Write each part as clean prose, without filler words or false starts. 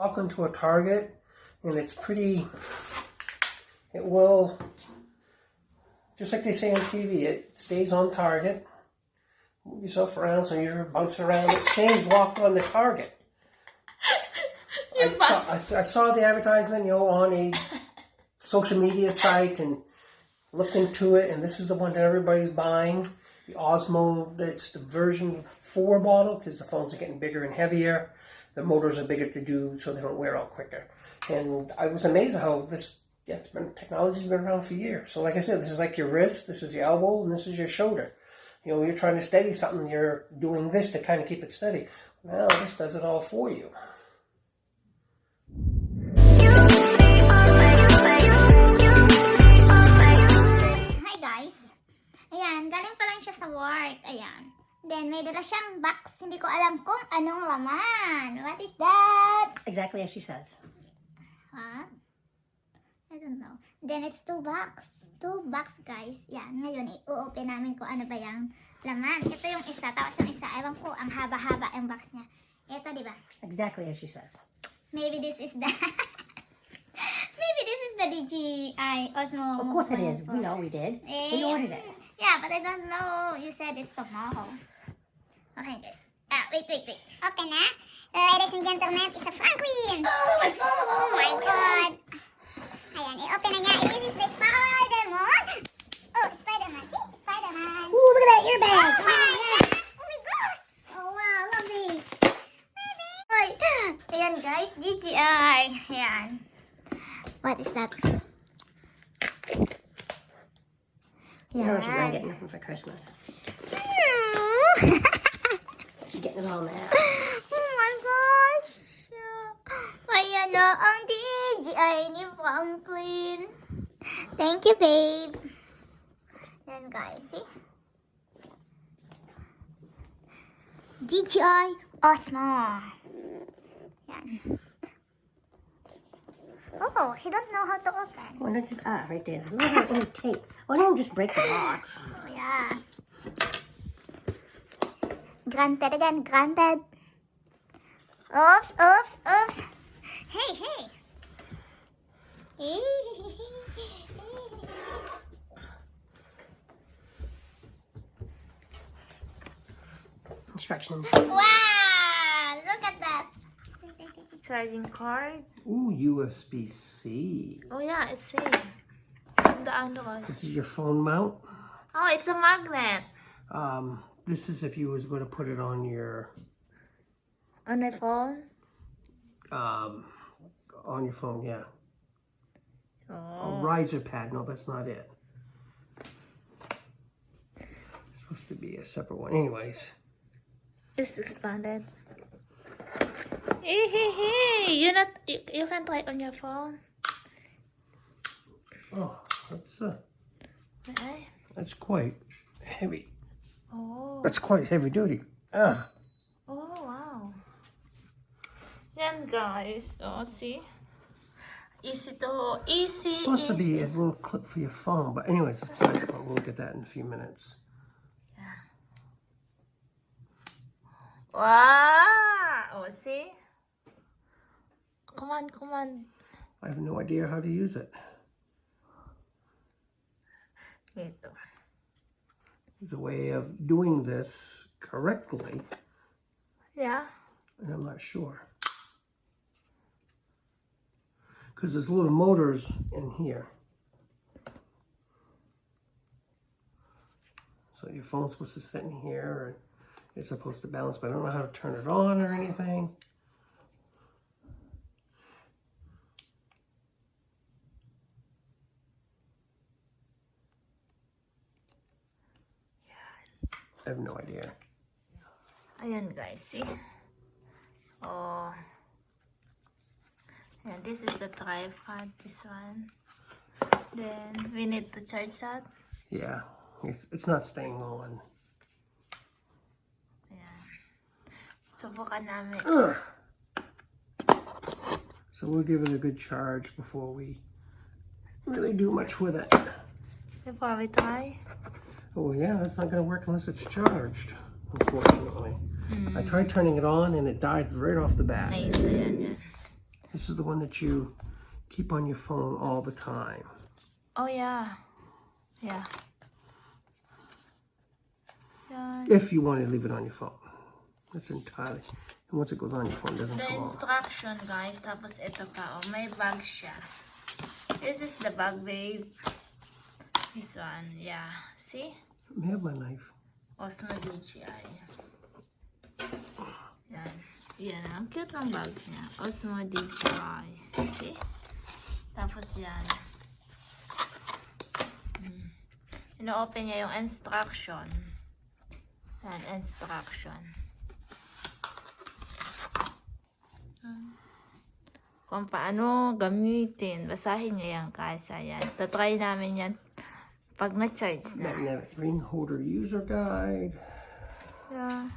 Walk into a Target and it's pretty, it will, just like they say on TV, it stays on target. Move yourself around so you're bouncing around. It stays locked on the target. I saw the advertisement, on a social media site and looked into it, and this is the one that everybody's buying. The Osmo, that's the version 4 model, because the phones are getting bigger and heavier. The motors are bigger to do so they don't wear out quicker. And I was amazed at how technology's been around for years. So like I said, this is like your wrist, this is your elbow, and this is your shoulder. You're trying to steady something, you're doing this to kind of keep it steady. Well, this does it all for you. Hi guys! Ayan, galing pa lang siya sa work. Ayan. Then may dala siyang box. Hindi ko alam kung anong laman. What is that? Exactly as she says. What? I don't know. Then it's 2 box. 2 box guys. Yan. Ngayon, i-open namin kung ano ba yung laman. Ito yung isa. Tapos yung isa. Ewan ko, ang haba-haba yung box niya. Ito, di ba? Exactly as she says. Maybe this is the... Maybe this is the DJI OMSO. Of course it is. We know we did. We ordered it. Yeah, but I don't know. You said it's tomorrow. Okay, guys. Wait. Open na. Ladies and gentlemen, it's a Franklin. Oh, my phone. Oh my God. Ayan, i-open na niya. This is the Spider-Man. Oh, Spider-Man. See? Spider-Man. Ooh, look at that earbag. Oh my God. Oh my gosh. Oh, wow. I love these. Oy. Ayan, guys. DJI. Ayan. What is that? You know she's not getting nothing for Christmas. She's getting it all now. Oh my gosh. Ayan na ang DJI ni Franklin. Thank you, babe. Ayan, guys. See? DJI OMSO. Ayan. Oh, he don't know how to open. Why not just, right there. Look at that little tape. Why don't you just break the box? Oh, yeah. Granted again, granted. Oops. Hey. Instructions. Wow, look at that. Charging cord. Ooh, USB-C. Oh yeah, it's safe. On the Android. This is your phone mount. Oh, it's a magnet. This is if you was going to put it on your On my phone. on your phone, yeah. Oh. A riser pad. No, that's not it. It's supposed to be a separate one. Anyways. It's expanded. Hey. You can try it on your phone. Oh, Okay. that's quite heavy. Oh. That's quite heavy duty. Ah. Oh wow. Yan guys. Oh, see? Easy. It's supposed to be a little clip for your phone, but anyways, besides the point. We'll look at that in a few minutes. Yeah. Wow. Oh, see? Come on. I have no idea how to use it. Ito. There's a way of doing this correctly, Yeah. and I'm not sure. Because there's little motors in here. So your phone's supposed to sit in here, and it's supposed to balance, but I don't know how to turn it on or anything. I have no idea. Ayan guys, see? Oh. And this is the tripod, this one. Then we need to charge that. Yeah, it's not staying on. Ayan. Subukan namin. So we'll give it a good charge before we really do much with it. Before we try. Oh yeah, that's not going to work unless it's charged, unfortunately. I tried turning it on and it died right off the bat. Ay, isa yan. This is the one that you keep on your phone all the time. Oh, yeah. Yeah. Yeah. If you want to leave it on your phone. That's entirely. And once it goes on your phone, it doesn't The come off. instruction, guys. Tapos ito pa. Oh, may bag siya. This is the bag, babe. This one. Yeah. See? Let me have my knife. Osmo DJI. Yan. Yan. Ang cute ng bag niya. Osmo DJI. See? Tapos yan. Ino-open niya yung instruction. Yan. Instruction. Kung paano gamitin. Basahin nyo yan, guys. Ayan. Tatry namin yan pag na-charge na. Magnetic ring holder user guide. Yeah.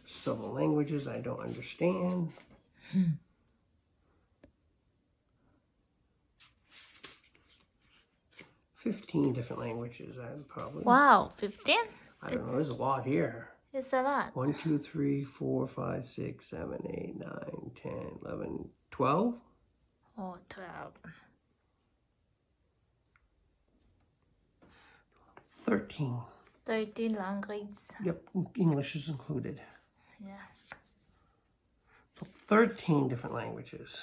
Several languages I don't understand. 15 different languages, probably. Wow, 15? I don't know, there's a lot here. It's a lot. 1, 2, 3, 4, 5, 6, 7, 8, 9, 10, 11, 12? Oh, 12. 13. 13 languages. Yep, English is included. Yeah. So 13 different languages.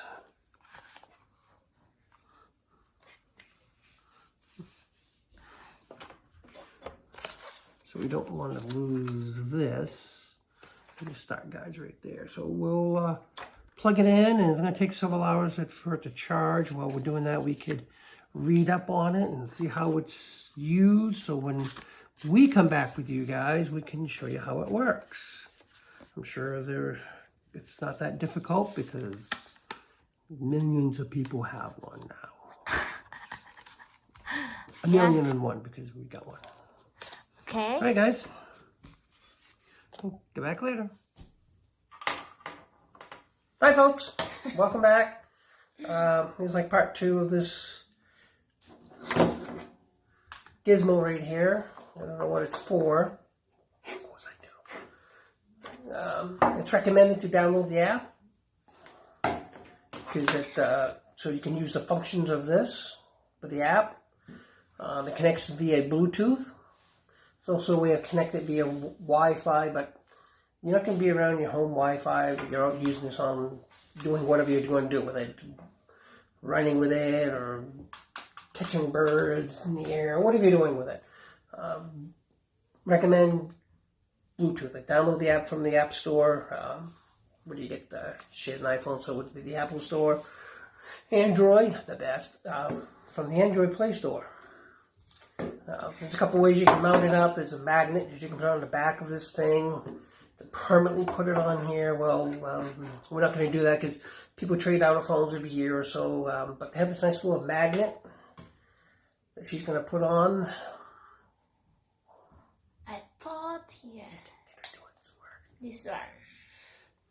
So we don't want to lose this. The start guide's right there. So we'll plug it in, and it's going to take several hours for it to charge. While we're doing that, we could read up on it and see how it's used. So when we come back with you guys, we can show you how it works. I'm sure it's not that difficult because millions of people have one now. 1,000,001 because we got one. Okay. All right, guys. Get back later. Hi, folks. Welcome back. Here's like part 2 of this gizmo right here. I don't know what it's for. Of course I do. It's recommended to download the app because so you can use the functions of this with the app. It connects via Bluetooth. It's also a way of connecting via Wi-Fi, but you're not going to be around your home Wi-Fi. You're out using this on doing whatever you're going to do with it. Running with it or catching birds in the air, whatever you're doing with it. Recommend Bluetooth. Like download the app from the App Store. Where do you get she has an iPhone, so it would be the Apple Store. Android, the best, from the Android Play Store. There's a couple ways you can mount it up. There's a magnet that you can put on the back of this thing to permanently put it on here. Well, we're not going to do that because people trade out of phones every year or so. But they have this nice little magnet that she's going to put on. I put here. This one.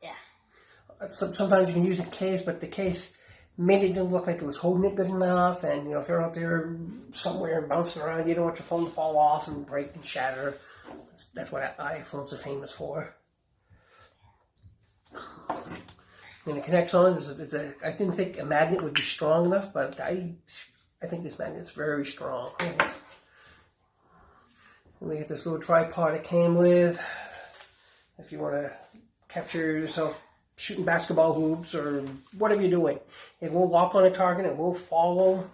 Yeah. Sometimes you can use a case, but the case made it didn't look like it was holding it good enough. And, if you're out there somewhere bouncing around, you don't want your phone to fall off and break and shatter. That's what iPhones are famous for. And it connects on. I didn't think a magnet would be strong enough, but I think this magnet's very strong. And we get this little tripod it came with. If you want to capture yourself shooting basketball hoops or whatever you're doing. It will lock on a target. It will follow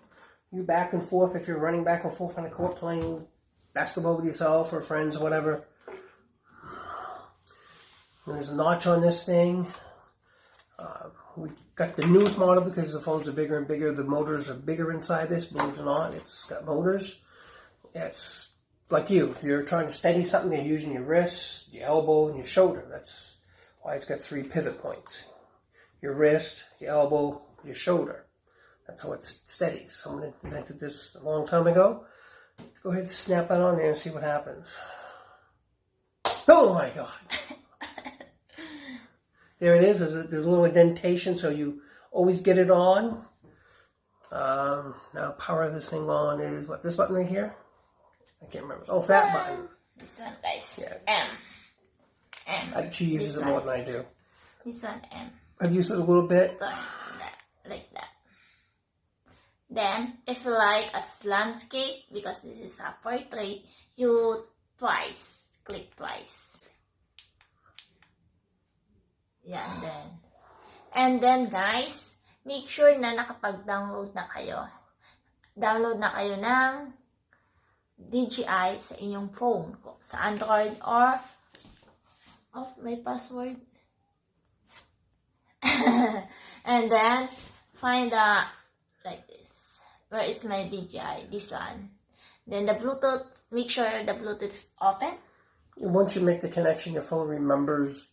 you back and forth if you're running back and forth on the court playing basketball with yourself or friends or whatever. And there's a notch on this thing. We got the newest model because the phones are bigger and bigger. The motors are bigger inside this, believe it or not. It's got motors. It's like you. If you're trying to steady something, you're using your wrist, your elbow, and your shoulder. That's why it's got 3 pivot points. Your wrist, your elbow, your shoulder. That's how it steadies. Someone invented this a long time ago. Let's go ahead and snap that on there and see what happens. Oh my God. There it is. There's a little indentation, so you always get it on. Now power this thing on is what? This button right here? I can't remember. Oh, that button. This one, guys. Yeah. M. She uses it more than I do. This one M. I've used it a little bit. So, like that. Then, if you like a landscape, because this is a portrait, you click twice. Yeah, and then guys, make sure na nakapag-download na kayo. Download na kayo ng DJI sa inyong phone, sa Android or my password. And then find like this. Where is my DJI? This one. Then the Bluetooth, make sure the Bluetooth is open. Once you make the connection, your phone remembers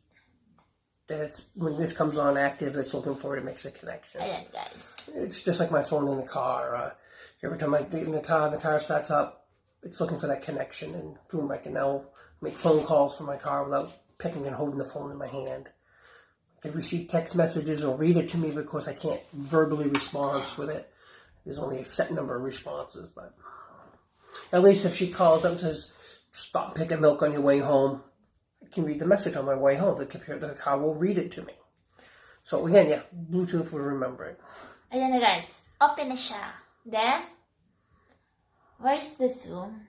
that it's when this comes on active, it's looking for it, it makes a connection. Ayan, guys. It's just like my phone in the car. Every time I get in the car starts up, it's looking for that connection, and boom, I can now make phone calls from my car without picking and holding the phone in my hand. I can receive text messages or read it to me because I can't verbally respond with it. There's only a set number of responses, but at least if she calls up and says, stop picking milk on your way home, I can read the message on my way home. The car will read it to me. So again, yeah, Bluetooth will remember it. Ayan na guys, open na siya. Then, where is the zoom?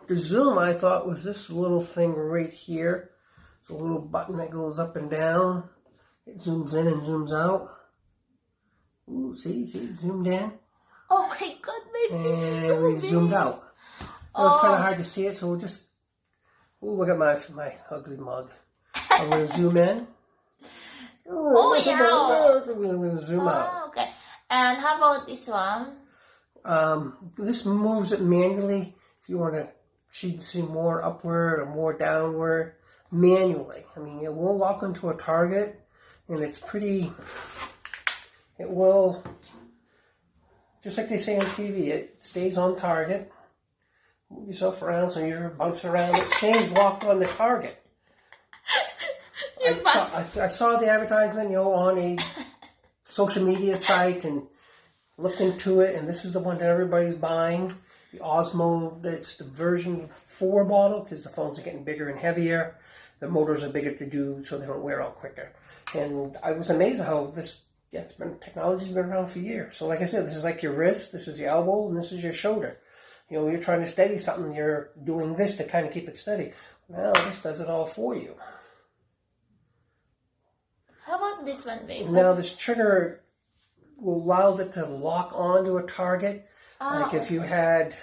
The zoom, I thought, was this little thing right here. It's a little button that goes up and down. It zooms in and zooms out. Ooh, see, zoomed in. Oh my god, my face is so And we big. zoomed out. Well, it's kind of hard to see it, so we'll just... Ooh, look at my ugly mug. I'm going to zoom in. Oh, yeah. We're going to zoom out. Oh, okay. And how about this one? This moves it manually. If you want to see more upward or more downward, manually. I mean, it will lock into a target, and it's pretty... It will... Just like they say on TV, it stays on target. Move yourself around so you're bouncing around. It stays locked on the target. I saw the advertisement, on a social media site and looked into it, and this is the one that everybody's buying. The OMSO, that's the version 4 model, because the phones are getting bigger and heavier. The motors are bigger to do so they don't wear out quicker. And I was amazed how this... Yeah, technology's been around for years. So like I said, this is like your wrist, this is your elbow, and this is your shoulder. You're trying to steady something, you're doing this to kind of keep it steady. Well, this does it all for you. How about this one, babe? Now this trigger allows it to lock onto a target. Like if you had,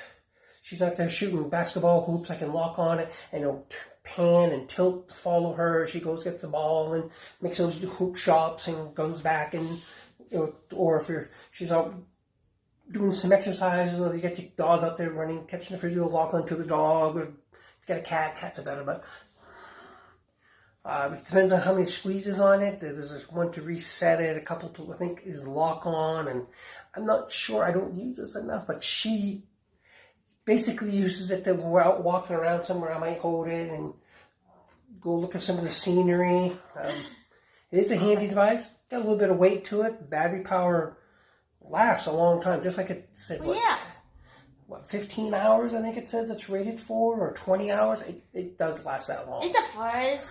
she's out there shooting basketball hoops, I can lock on it and it'll pan and tilt to follow her. She goes, gets the ball and makes those hook shots and goes back, and or if she's out doing some exercises, or you get your dog out there running, catching the frisbee, you'll lock onto the dog, or if you got a cat's a better, but it depends on how many squeezes on it. There's one to reset it, a couple to, I think, is lock on, and I'm not sure, I don't use this enough, but she basically uses it to go out walking around somewhere. I might hold it and go look at some of the scenery. It is a handy device. Got a little bit of weight to it. Battery power lasts a long time, just like it said. What, 15 hours? I think it says it's rated for, or 20 hours. It does last that long. It's the first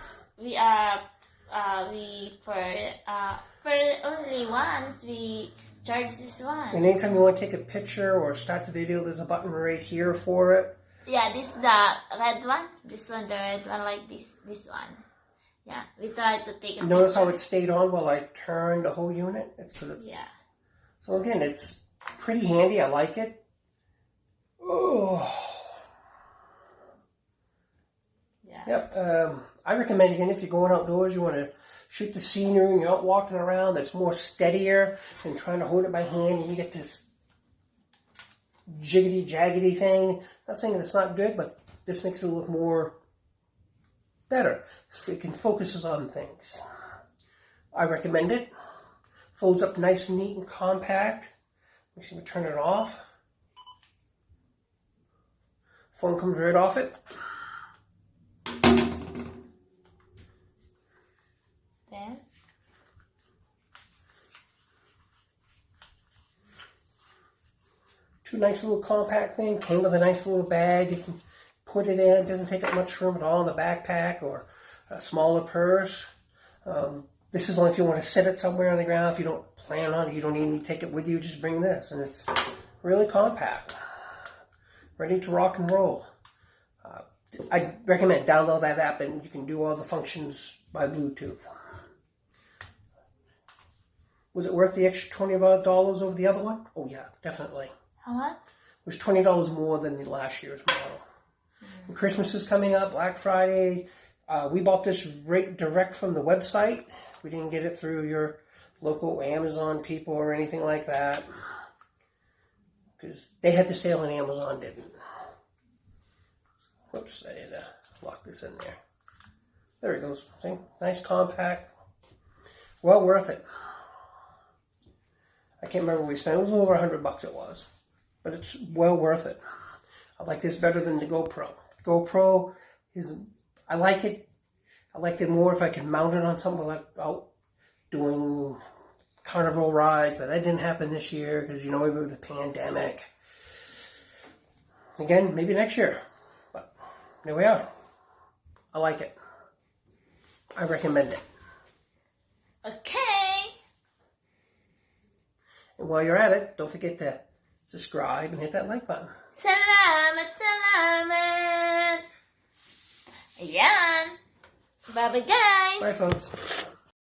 for only once we charge this one. And anytime you want to take a picture or start the video, there's a button right here for it. Yeah, this the red one. This one, the red one, like this one. Yeah, we tried to take a Notice picture. how it stayed on while I turned the whole unit? Yeah. So again, it's pretty handy. I like it. Oh. Yeah. Yep. I recommend, again, if you're going outdoors, you want to shoot the scenery and you're out walking around, that's more steadier than trying to hold it by hand and you get this jiggity-jaggedy thing. Not saying it's not good, but this makes it look more better. So it can focus on things. I recommend it. Folds up nice, neat, and compact. Make sure we turn it off. Phone comes right off it. Then Two nice little compact thing. Came with a nice little bag. You can put it in. It doesn't take up much room at all in the backpack or a smaller purse. This is only if you want to set it somewhere on the ground. If you don't plan on it, you don't need to take it with you. Just bring this, and it's really compact, ready to rock and roll. I recommend download that app, and you can do all the functions by Bluetooth. Was it worth the extra $20 over the other one? Oh yeah, definitely. How much? It was $20 more than the last year's model. And Christmas is coming up, Black Friday. We bought this right direct from the website. We didn't get it through your local Amazon people or anything like that. Because they had the sale and Amazon didn't. Whoops, I need to lock this in there. There it goes. See? Nice compact. Well worth it. I can't remember what we spent. It was a little over $100 it was. But it's well worth it. I like this better than the GoPro. GoPro is, I like it. I like it more if I can mount it on something like out doing carnival rides, but that didn't happen this year because, you know, maybe with the pandemic. Again, maybe next year. But there we are. I like it. I recommend it. Okay. And while you're at it, don't forget to subscribe and hit that like button. Salamat, salamat. Ayan. Bye-bye, guys. Bye, folks.